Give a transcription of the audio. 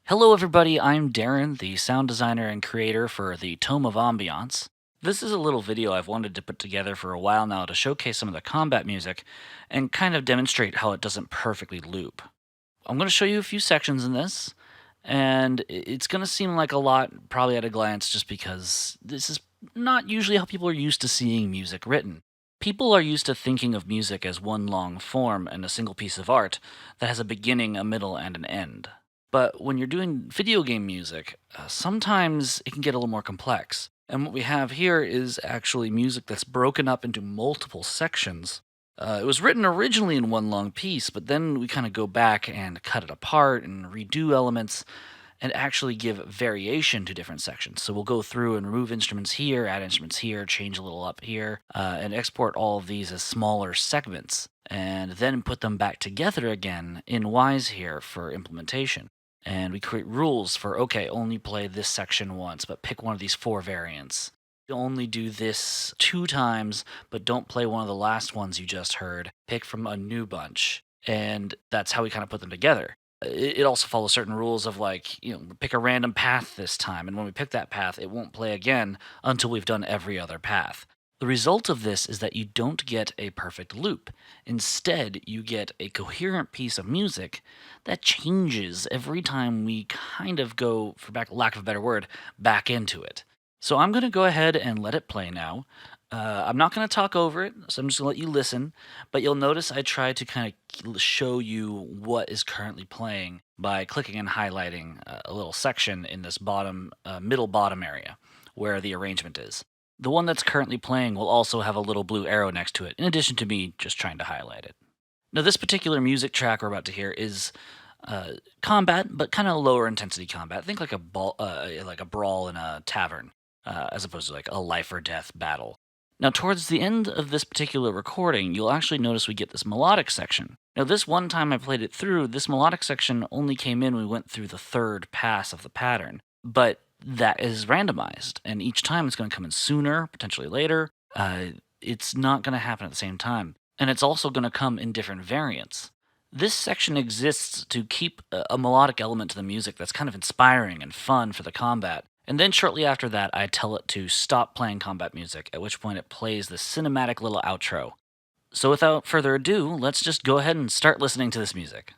Hello, everybody. I'm Darren, the sound designer and creator for the Tome of Ambiance. This is a little video I've wanted to put together for a while now to showcase some of the combat music and kind of demonstrate how it doesn't perfectly loop. I'm going to show you a few sections in this, and it's going to seem like a lot probably at a glance just because this is not usually how people are used to seeing music written. People are used to thinking of music as one long form and a single piece of art that has a beginning, a middle, and an end. But when you're doing video game music, sometimes it can get a little more complex. And what we have here is actually music that's broken up into multiple sections. It was written originally in one long piece, but then we kind of go back and cut it apart and redo elements and actually give variation to different sections. So we'll go through and remove instruments here, add instruments here, change a little up here, and export all of these as smaller segments, and then put them back together again in Wise here for implementation. And we create rules for, okay, only play this section once, but pick one of these 4 variants. You only do this 2 times, but don't play one of the last ones you just heard. Pick from a new bunch. And that's how we kind of put them together. It also follows certain rules of pick a random path this time. And when we pick that path, it won't play again until we've done every other path. The result of this is that you don't get a perfect loop. Instead, you get a coherent piece of music that changes every time we kind of go, for lack of a better word, back into it. So I'm going to go ahead and let it play now. I'm not going to talk over it, so I'm just going to let you listen. But you'll notice I try to kind of show you what is currently playing by clicking and highlighting a little section in this middle bottom area where the arrangement is. The one that's currently playing will also have a little blue arrow next to it, in addition to me just trying to highlight it. Now, this particular music track we're about to hear is combat, but kind of lower intensity combat. Think like a brawl in a tavern, as opposed to like a life or death battle. Now, towards the end of this particular recording, you'll actually notice we get this melodic section. Now, this one time I played it through, this melodic section only came in when we went through the 3rd pass of the pattern. But that is randomized, and each time it's going to come in sooner, potentially later. It's not going to happen at the same time, and it's also going to come in different variants. This section exists to keep a melodic element to the music that's kind of inspiring and fun for the combat. And then shortly after that, I tell it to stop playing combat music, at which point it plays the cinematic little outro. So without further ado, let's just go ahead and start listening to this music.